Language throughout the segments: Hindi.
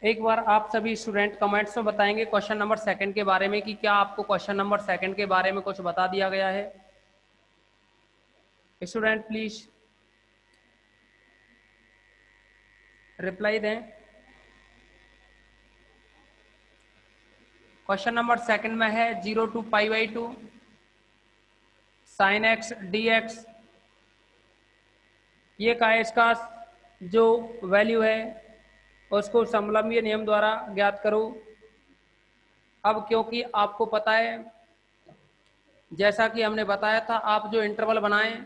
एक बार आप सभी स्टूडेंट कमेंट्स में बताएंगे क्वेश्चन नंबर सेकंड के बारे में कि क्या आपको क्वेश्चन नंबर सेकंड के बारे में कुछ बता दिया गया है। स्टूडेंट प्लीज रिप्लाई दें। क्वेश्चन नंबर सेकंड में है 0 to π/2 sine X D X. ये का है इसका जो वैल्यू है उसको समलंबीय नियम द्वारा ज्ञात करो। अब क्योंकि आपको पता है, जैसा कि हमने बताया था, आप जो इंटरवल बनाएं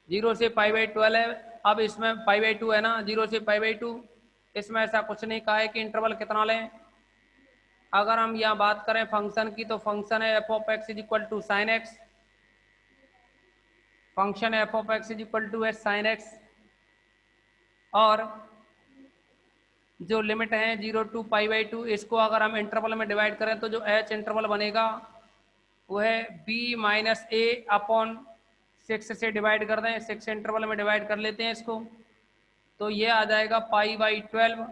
0 से π/12 है। अब इसमें π/2 है ना, 0 से π/2, इसमें ऐसा कुछ नहीं कहा है कि इंटरवल कितना लें। अगर हम यहाँ बात करें फंक्शन की तो फंक्शन है f of x is equal to sine x. Function f of x is equal to है साइन एक्स, और जो लिमिट है 0 to π/2, इसको अगर हम इंटरवल में डिवाइड करें तो जो एच इंटरवल बनेगा वो है b-a/6 से डिवाइड कर दें, 6 इंटरवल में डिवाइड कर लेते हैं इसको, तो ये आ जाएगा π/12।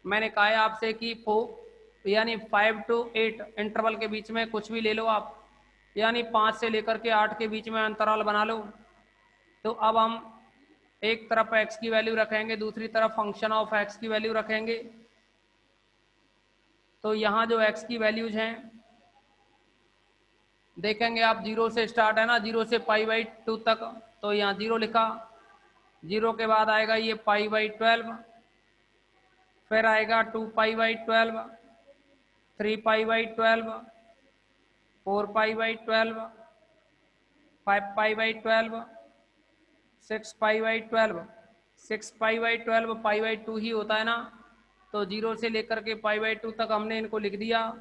मैंने कहा है आपसे कि यानी 5 to 8 इंटरवल के बीच में कुछ भी ले लो आप, यानी 5 से लेकर के 8 के बीच में अंतराल बना लो। तो अब हम एक तरफ x की वैल्यू रखेंगे, दूसरी तरफ फंक्शन ऑफ x की वैल्यू रखेंगे। तो यहाँ जो x की वैल्यूज हैं देखेंगे आप, 0 से स्टार्ट है ना, 0 से π/2 तक, तो यहाँ 0 लिखा, 0 के बाद आएगा ये π/12, फिर आएगा 2π/12, 3π/12, 4π/12, 5π/12, 6π/12। 6π/12 π/2 ही होता है ना, तो 0 से लेकर के π/2 तक हमने इनको लिख दिया।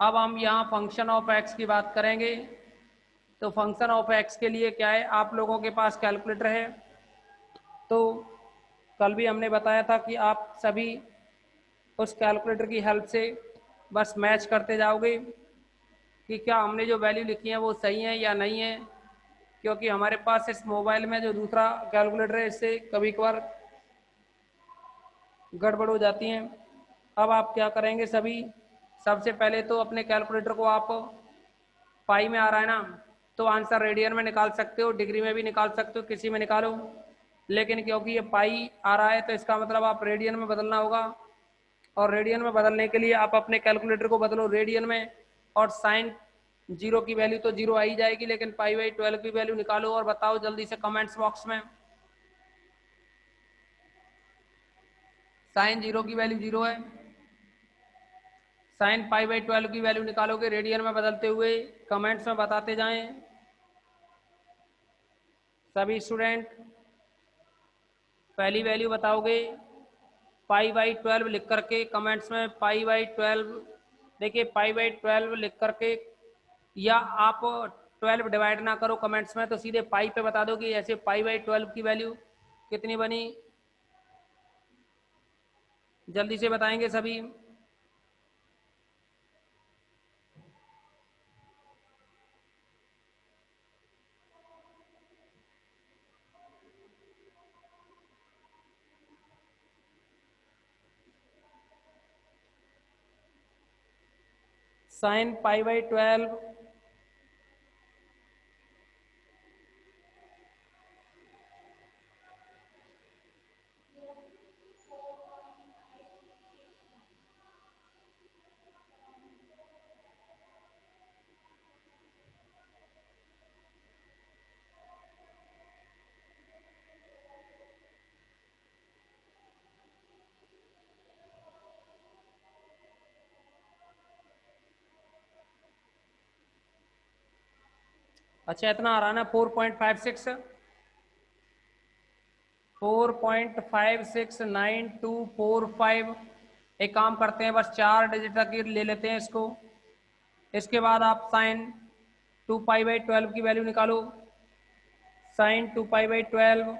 अब हम यहाँ फंक्शन ऑफ एक्स की बात करेंगे। तो फंक्शन ऑफ एक्स के लिए क्या है, आप लोगों के पास कैलकुलेटर है, तो कल भी हमने बताया था कि आप सभी उस कैलकुलेटर की हेल्प से बस मैच करते जाओगे कि क्या हमने जो वैल्यू लिखी है वो सही है या नहीं है, क्योंकि हमारे पास इस मोबाइल में जो दूसरा कैलकुलेटर है इससे कभी कभार गड़बड़ हो जाती हैं। अब आप क्या करेंगे, सभी सबसे पहले तो अपने कैलकुलेटर को आप, पाई में आ रहा है ना, तो आंसर रेडियन में निकाल सकते हो, डिग्री में भी निकाल सकते हो, किसी में निकालो, लेकिन क्योंकि ये पाई आ रहा है तो इसका मतलब आप रेडियन में बदलना होगा। और रेडियन में बदलने के लिए आप अपने कैलकुलेटर को बदलो रेडियन में, और साइन 0 की वैल्यू तो 0 आ ही जाएगी, लेकिन π/12 की वैल्यू निकालो और बताओ जल्दी से कमेंट्स बॉक्स में। साइन 0 की वैल्यू 0 है, साइन π/12 की वैल्यू निकालोगे रेडियन में बदलते हुए, कमेंट्स में बताते जाएं सभी स्टूडेंट। पहली वैल्यू बताओगे π/12 लिख करके कमेंट्स में, π/12 देखिए, π/12 लिख करके, या आप 12 डिवाइड ना करो कमेंट्स में, तो सीधे पाई पे बता दो कि ऐसे π/12 की वैल्यू कितनी बनी, जल्दी से बताएंगे सभी। साइन π/12 अच्छा इतना आ रहा ना, 4.56, 4.569245। एक काम करते हैं, बस 4 डिजिट तक ही ले लेते हैं इसको। इसके बाद आप साइन 2π/12 की वैल्यू निकालो, साइन 2π/12,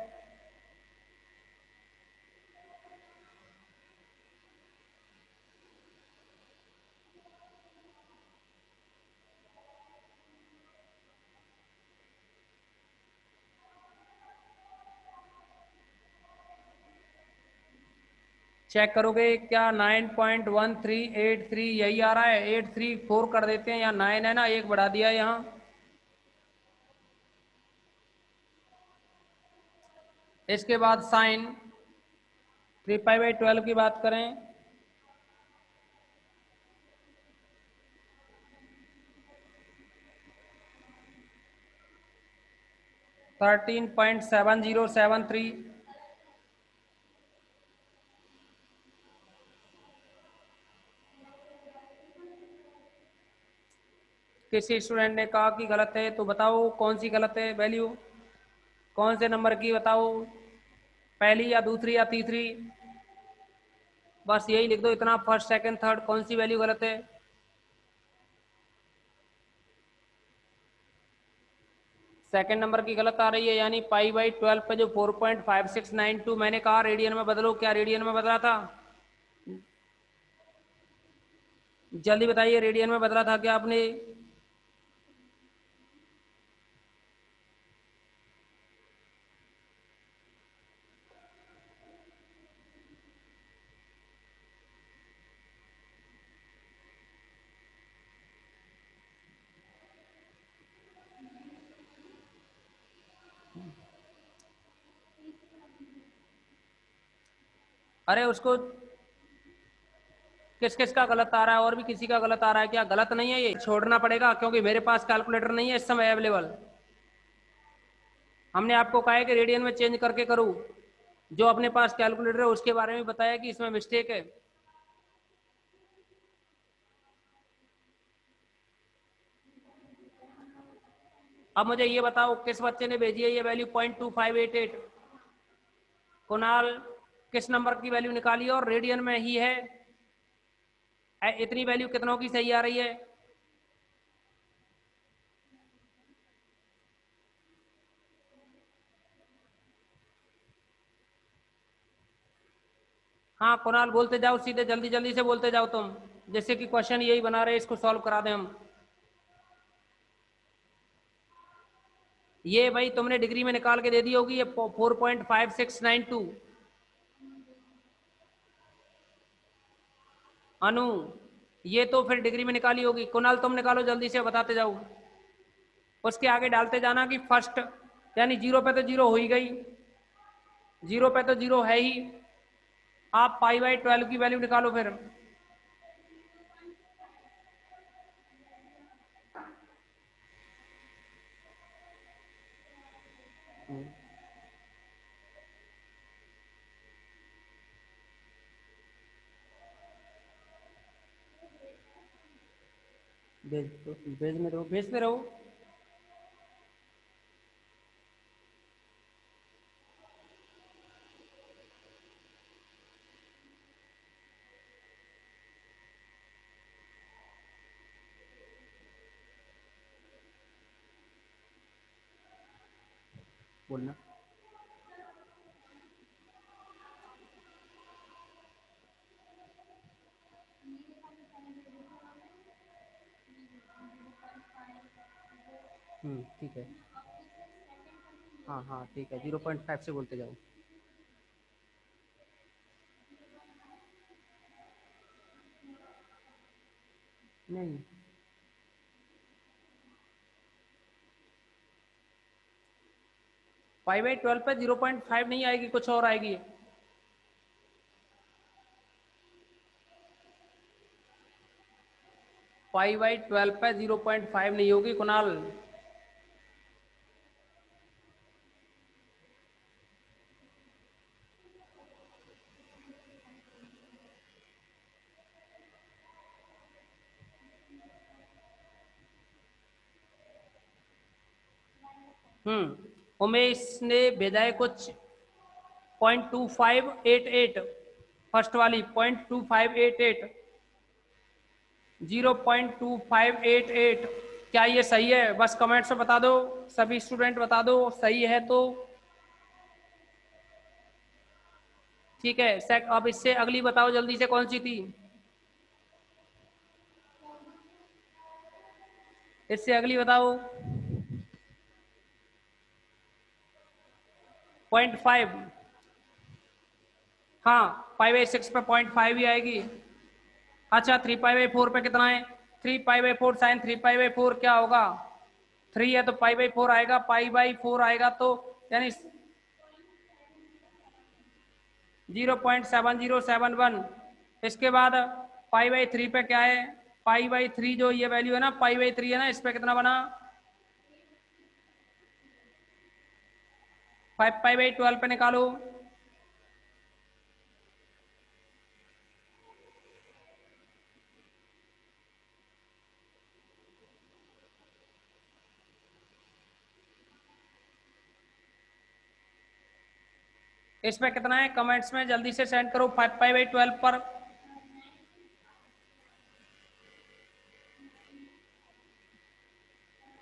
चेक करोगे क्या 9.1383 यही आ रहा है? 834 कर देते हैं, यहाँ 9 है ना, एक बढ़ा दिया है यहाँ। इसके बाद साइन 3π/12 की बात करें, 13.7073। किसी स्टूडेंट ने कहा कि गलत है, तो बताओ कौन सी गलत है वैल्यू, कौन से नंबर की बताओ, पहली या दूसरी या तीसरी? बस यही लिख दो इतना, फर्स्ट सेकंड थर्ड, कौन सी वैल्यू गलत है? सेकंड नंबर की गलत आ रही है, यानी π/12 पे जो 4.5692 मैंने कहा रेडियन में बदलो, क्या रेडियन में बदला था? जल्दी बताइए, रेडियन में बदला था क्या आपने? अरे उसको किस किस का गलत आ रहा है, और भी किसी का गलत आ रहा है क्या? गलत नहीं है, ये छोड़ना पड़ेगा क्योंकि मेरे पास कैलकुलेटर नहीं है इस समय अवेलेबल। हमने आपको कहा है कि रेडियन में चेंज करके करूँ, जो अपने पास कैलकुलेटर है उसके बारे में बताया कि इसमें मिस्टेक है। अब मुझे ये बताओ किस बच्चे ने भेजी है ये वैल्यू 0.2588? कुणाल, किस नंबर की वैल्यू निकाली और रेडियन में ही है? इतनी वैल्यू कितनों की सही आ रही है? हाँ कुणाल, बोलते जाओ सीधे, जल्दी जल्दी से बोलते जाओ तुम, जैसे कि क्वेश्चन यही बना रहे, इसको सॉल्व करा दें हम। ये भाई तुमने डिग्री में निकाल के दे दी होगी, ये 4.5692। अनु, ये तो फिर डिग्री में निकाली होगी। कुणाल तुम निकालो जल्दी से, बताते जाओ। उसके आगे डालते जाना कि फर्स्ट, यानी जीरो पे तो जीरो हो ही गई, जीरो पे तो जीरो है ही। आप π/12 की वैल्यू निकालो फिर। भेज दो, भेजने रहो, भेजते रहो। बोलना। ठीक है। हाँ हाँ ठीक है, 0.5 से बोलते जाओ। नहीं, π/12 पे 0.5 नहीं आएगी, कुछ और आएगी। π/12 पे 0.5 नहीं होगी कुणाल। उमेश ने भेजा है कुछ 0.2588, फर्स्ट वाली 0.2588, 0.2588। क्या ये सही है? बस कमेंट्स में बता दो, सभी स्टूडेंट बता दो सही है तो। ठीक है सेक, अब इससे अगली बताओ जल्दी से, कौन सी थी? इससे अगली बताओ। 0.5। हाँ, पाई बाई 6 पे 0.5 ही आएगी। अच्छा, 3 पाई बाई 4 पे कितना है? 3 pi by 4 sine 3 pi by 4 क्या होगा? 3 है तो पाई बाई 4 आएगा, पाई बाई 4 आएगा तो यानी 0.7071। इसके बाद पाई बाई 3 पे क्या है? पाई बाई 3 जो ये वैल्यू है ना, पाई बाई 3 है ना, इस पे कितना बना? 5 पाई बाई 12 पे निकालो। इस पे कितना है कमेंट्स में जल्दी से सेंड करो 5 पाई बाई 12 पर।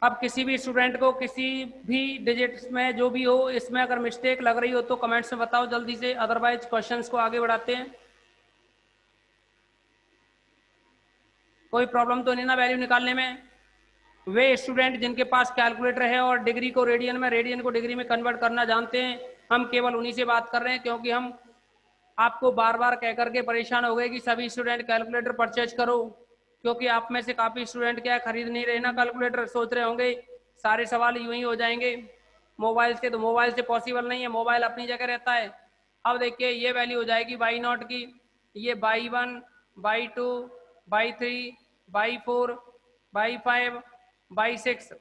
अब किसी भी स्टूडेंट को किसी भी डिजिट्स में जो भी हो इसमें अगर मिस्टेक लग रही हो तो कमेंट्स में बताओ जल्दी से, अदरवाइज क्वेश्चंस को आगे बढ़ाते हैं। कोई प्रॉब्लम तो नहीं ना वैल्यू निकालने में? वे स्टूडेंट जिनके पास कैलकुलेटर है और डिग्री को रेडियन में, रेडियन को डिग्री में कन्वर्ट करना जानते हैं, हम केवल उन्हीं से बात कर रहे हैं, क्योंकि हम आपको बार बार कह करके परेशान हो गए कि सभी स्टूडेंट कैलकुलेटर परचेज करो, क्योंकि आप में से काफ़ी स्टूडेंट क्या खरीद नहीं रहे ना कैलकुलेटर, सोच रहे होंगे सारे सवाल यूं ही हो जाएंगे मोबाइल से, तो मोबाइल से पॉसिबल नहीं है, मोबाइल अपनी जगह रहता है। अब देखिए ये वैल्यू हो जाएगी बाई नॉट की, ये by 1, by 2, by 3, by 4, by 5, by 6।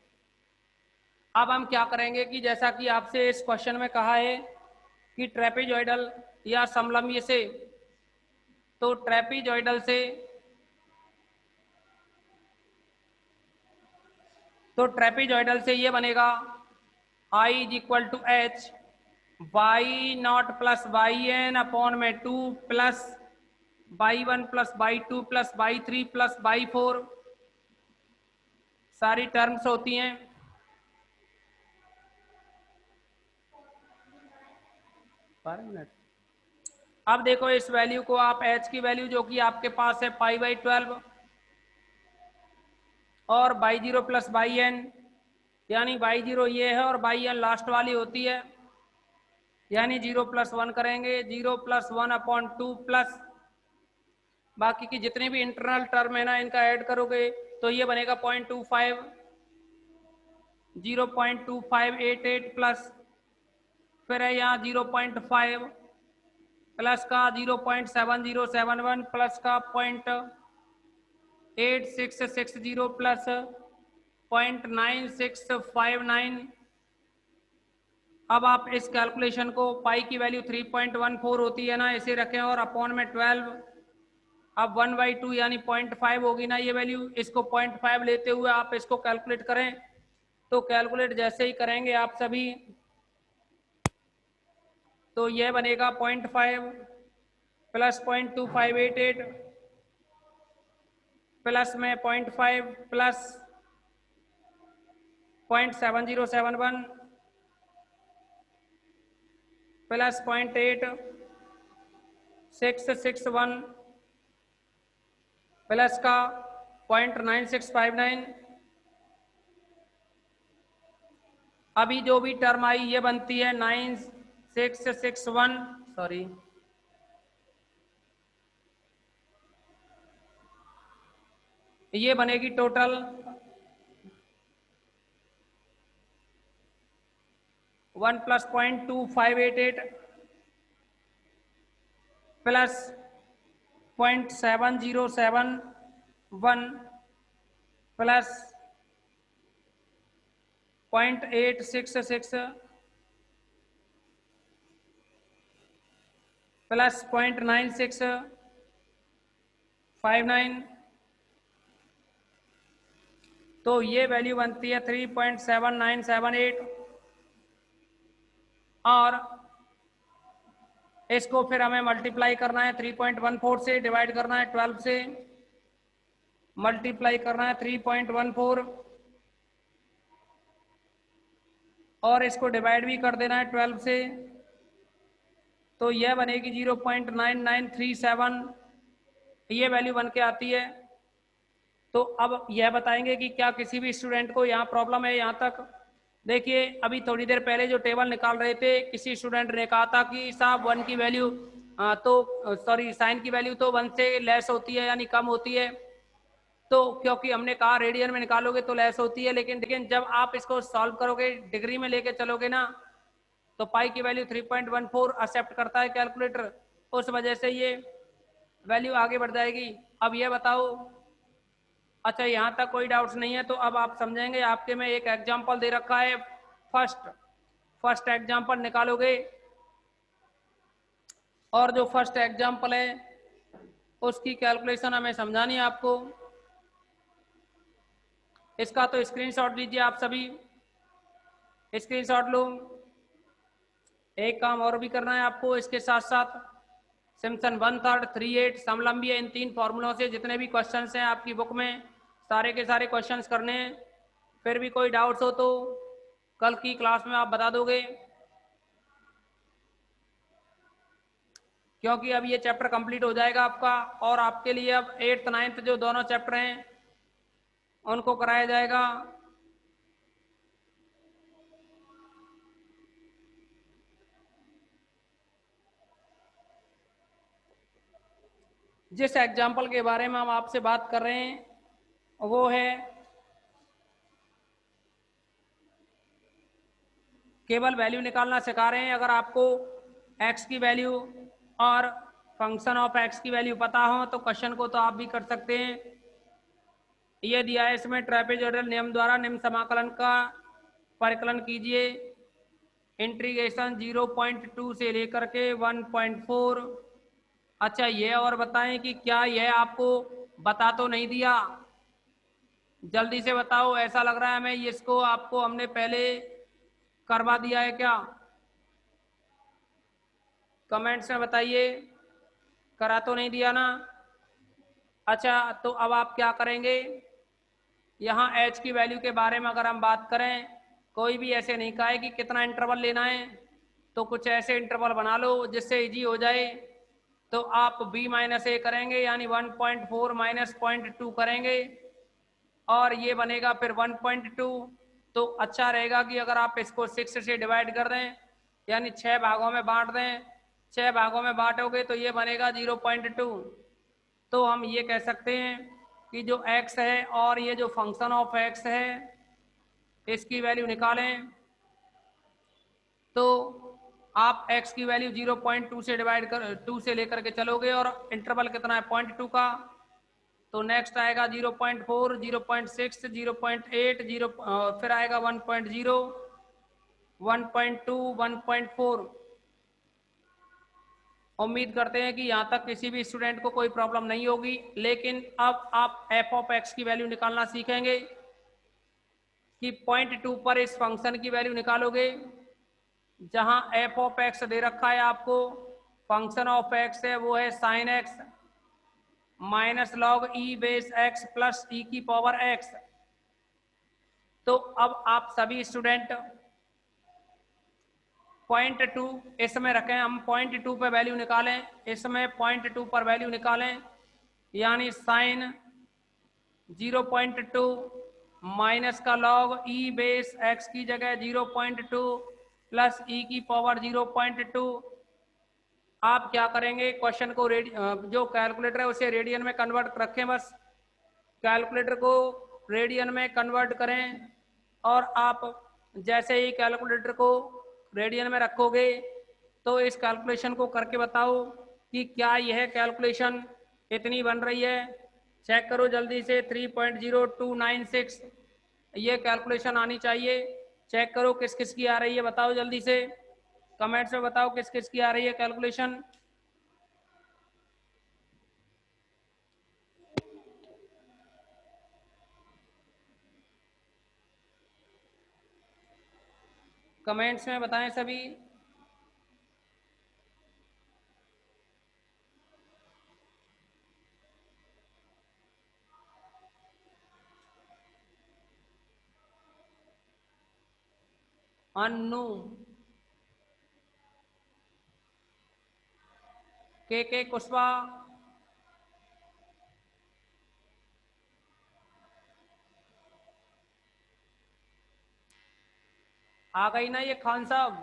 अब हम क्या करेंगे कि जैसा कि आपसे इस क्वेश्चन में कहा है कि ट्रेपेजॉइडल या समलंब से, तो ट्रेपेजॉइडल से, तो ट्रेपेजॉइडल से ये बनेगा I is equal to H by naught plus by N upon में 2 plus by 1 plus by 2 plus by 3 plus by 4, सारी टर्म्स होती हैं। पर मिनट। अब देखो इस वैल्यू को आप h की वैल्यू जो कि आपके पास है पाई बाई 12 और बाई 0 प्लस बाई एन, यानी बाई 0 ये है और बाई एन लास्ट वाली होती है, यानी 0+1 करेंगे, 0+1 अपॉन 2 प्लस बाकी की जितनी भी इंटरनल टर्म है ना इनका ऐड करोगे तो ये बनेगा 0.25, 0.2588 प्लस फिर है यहाँ 0.5 प्लस का 0.7071 प्लस का 0.8660 प्लस 0.9659। अब आप इस कैलकुलेशन को पाई की वैल्यू 3.14 होती है ना, इसे रखें और अपॉन में 12, अब 1/2 यानी 0.5 होगी ना ये वैल्यू, इसको 0.5 लेते हुए आप इसको कैलकुलेट करें, तो कैलकुलेट जैसे ही करेंगे आप सभी तो यह बनेगा 0.5 प्लस 0.2588 प्लस में 0.5 प्लस 0.7071 प्लस 0.8661 प्लस का 0.9659। अभी जो भी टर्म आई ये बनती है 9661, सॉरी ये बनेगी total 1 plus 0.2588 plus 0.7071 plus 0.866 plus 0.9659, तो ये वैल्यू बनती है 3.7978। और इसको फिर हमें मल्टीप्लाई करना है 3.14 से, डिवाइड करना है 12 से, मल्टीप्लाई करना है 3.14 और इसको डिवाइड भी कर देना है 12 से, तो यह बनेगी 0.9937, ये वैल्यू बन के आती है। तो अब यह बताएंगे कि क्या किसी भी स्टूडेंट को यहाँ प्रॉब्लम है यहाँ तक? देखिए अभी थोड़ी देर पहले जो टेबल निकाल रहे थे किसी स्टूडेंट ने कहा था कि साहब 1 की वैल्यू तो सॉरी साइन की वैल्यू तो 1 से लेस होती है यानी कम होती है, तो क्योंकि हमने कहा रेडियन में निकालोगे तो लेस होती है, लेकिन जब आप इसको सॉल्व करोगे डिग्री में लेके चलोगे ना, तो पाई की वैल्यू 3.14 एक्सेप्ट करता है कैलकुलेटर, उस वजह से ये वैल्यू आगे बढ़ जाएगी। अब ये बताओ, अच्छा यहाँ तक कोई डाउट्स नहीं है, तो अब आप समझेंगे। आपके में एक एग्जाम्पल दे रखा है, फर्स्ट एग्जाम्पल निकालोगे, और जो फर्स्ट एग्जाम्पल है उसकी कैलकुलेशन हमें समझानी है आपको। इसका तो स्क्रीनशॉट लीजिए आप सभी, स्क्रीनशॉट लो। एक काम और भी करना है आपको इसके साथ साथ, सिम्पसन 1/3 3/8 समलंबी, इन 3 फॉर्मूलों से जितने भी क्वेश्चंस हैं आपकी बुक में सारे के सारे क्वेश्चंस करने हैं। फिर भी कोई डाउट्स हो तो कल की क्लास में आप बता दोगे, क्योंकि अब ये चैप्टर कंप्लीट हो जाएगा आपका, और आपके लिए अब 8th 9th जो दोनों चैप्टर हैं उनको कराया जाएगा। जिस एग्जाम्पल के बारे में हम आपसे बात कर रहे हैं वो है केवल वैल्यू निकालना सिखा रहे हैं। अगर आपको x की वैल्यू और फंक्शन ऑफ x की वैल्यू पता हो तो क्वेश्चन को तो आप भी कर सकते हैं। ये दिया है इसमें, ट्रेपेजोइडल नियम द्वारा निम्न समाकलन का परिकलन कीजिए, इंटीग्रेशन 0.2 से लेकर के 1.4। अच्छा ये और बताएं कि क्या यह आपको बता तो नहीं दिया, जल्दी से बताओ, ऐसा लग रहा है हमें इसको आपको हमने पहले करवा दिया है क्या, कमेंट्स में बताइए, करा तो नहीं दिया ना। अच्छा तो अब आप क्या करेंगे, यहाँ h की वैल्यू के बारे में अगर हम बात करें, कोई भी ऐसे नहीं कहा है कि कितना इंटरवल लेना है, तो कुछ ऐसे इंटरवल बना लो जिससे इजी हो जाए। तो आप b-a करेंगे यानी 1.4 माइनस 0.2 करेंगे, और ये बनेगा फिर 1.2। तो अच्छा रहेगा कि अगर आप इसको 6 से डिवाइड कर दें यानी 6 भागों में बांट दें, 6 भागों में बांटोगे तो ये बनेगा 0.2। तो हम ये कह सकते हैं कि जो x है और ये जो फंक्शन ऑफ x है इसकी वैल्यू निकालें, तो आप x की वैल्यू 0.2 से डिवाइड कर 2 से लेकर के चलोगे, और इंटरवल कितना है 0.2 का, तो नेक्स्ट आएगा 0.4 0.6 0.8 फिर आएगा 1.0 1.2 1.4। उम्मीद करते हैं कि यहाँ तक किसी भी स्टूडेंट को कोई प्रॉब्लम नहीं होगी। लेकिन अब आप f ऑफ x की वैल्यू निकालना सीखेंगे कि 0.2 पर इस फंक्शन की वैल्यू निकालोगे, जहां f ऑफ x दे रखा है आपको, फंक्शन ऑफ x है वो है sine x minus log E base x plus E की पावर x। तो अब आप सभी स्टूडेंट 0.2 इसमें रखें, हम 0.2 पर वैल्यू निकालें, इसमें 0.2 पर वैल्यू निकालें, यानी साइन 0.2 माइनस का लॉग ई बेस x की जगह 0.2 प्लस ई की पावर 0.2। आप क्या करेंगे, क्वेश्चन को जो कैलकुलेटर है उसे रेडियन में कन्वर्ट रखें, बस कैलकुलेटर को रेडियन में कन्वर्ट करें, और आप जैसे ही कैलकुलेटर को रेडियन में रखोगे तो इस कैलकुलेशन को करके बताओ कि क्या यह कैलकुलेशन इतनी बन रही है। चेक करो जल्दी से, 3.0296 ये कैलकुलेशन आनी चाहिए। चेक करो किस किस की आ रही है, बताओ जल्दी से, कमेंट्स में बताओ किस किस की आ रही है कैलकुलेशन। कमेंट्स में बताएं सभी। अन्नू, के कुशवा, आ गई ना ये खान साहब।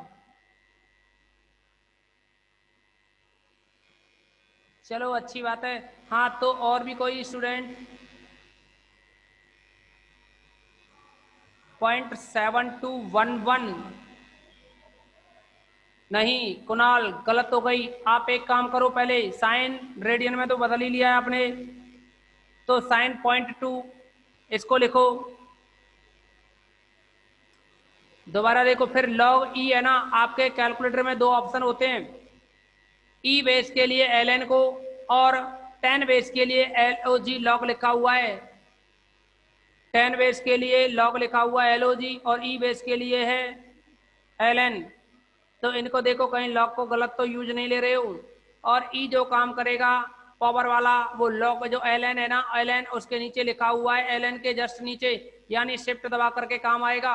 चलो अच्छी बात है। हाँ, तो और भी कोई स्टूडेंट? 0.7211। नहीं कुणाल, गलत हो गई। आप एक काम करो, पहले साइन रेडियन में तो बदल ही लिया है आपने, तो साइन 0.2 इसको लिखो। दोबारा देखो, फिर लॉग ई है ना, आपके कैलकुलेटर में दो ऑप्शन होते हैं, ई बेस के लिए एल एन को, और 10 बेस के लिए एल ओ जी लॉग लिखा हुआ है। 10 बेस के लिए लॉग लिखा हुआ है एल ओ जी, और ई बेस के लिए है एल एन। तो इनको देखो कहीं लॉग को गलत तो यूज नहीं ले रहे हो। और ई जो काम करेगा पावर वाला, वो लॉग जो एल एन है ना, एल एन उसके नीचे लिखा हुआ है, एल एन के जस्ट नीचे, यानी शिफ्ट दबा करके काम आएगा।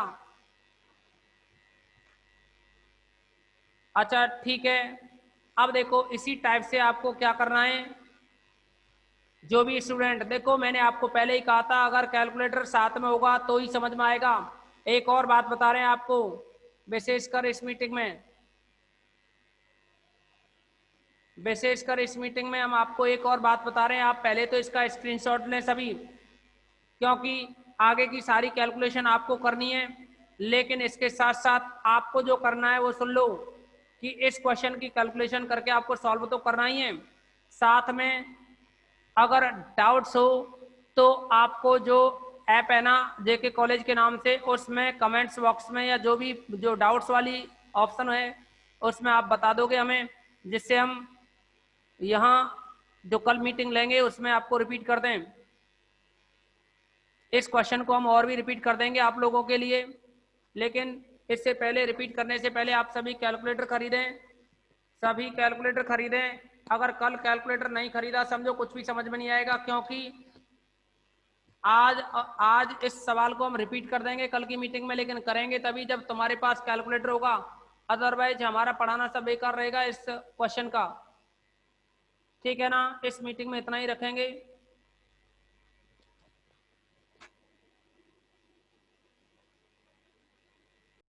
अच्छा ठीक है। अब देखो इसी टाइप से आपको क्या करना है, जो भी स्टूडेंट, देखो मैंने आपको पहले ही कहा था अगर कैलकुलेटर साथ में होगा तो ही समझ में आएगा। एक और बात बता रहे हैं आपको, विशेषकर इस मीटिंग में, विशेषकर इस मीटिंग में हम आपको एक और बात बता रहे हैं, आप पहले तो इसका स्क्रीनशॉट लें सभी, क्योंकि आगे की सारी कैलकुलेशन आपको करनी है। लेकिन इसके साथ साथ आपको जो करना है वो सुन लो, कि इस क्वेश्चन की कैलकुलेशन करके आपको सॉल्व तो करना ही है, साथ में अगर डाउट्स हो तो आपको जो ऐप है ना जेके कॉलेज के नाम से, उसमें कमेंट्स बॉक्स में या जो भी जो डाउट्स वाली ऑप्शन है उसमें आप बता दोगे हमें, जिससे हम यहाँ जो कल मीटिंग लेंगे उसमें आपको रिपीट कर दें। इस क्वेश्चन को हम और भी रिपीट कर देंगे आप लोगों के लिए, लेकिन इससे पहले, रिपीट करने से पहले आप सभी कैलकुलेटर खरीदें, सभी कैलकुलेटर खरीदें। अगर कल कैलकुलेटर नहीं खरीदा समझो कुछ भी समझ में नहीं आएगा, क्योंकि आज आज इस सवाल को हम रिपीट कर देंगे कल की मीटिंग में, लेकिन करेंगे तभी जब तुम्हारे पास कैलकुलेटर होगा, अदरवाइज हमारा पढ़ाना सब बेकार रहेगा इस क्वेश्चन का। ठीक है ना, इस मीटिंग में इतना ही रखेंगे।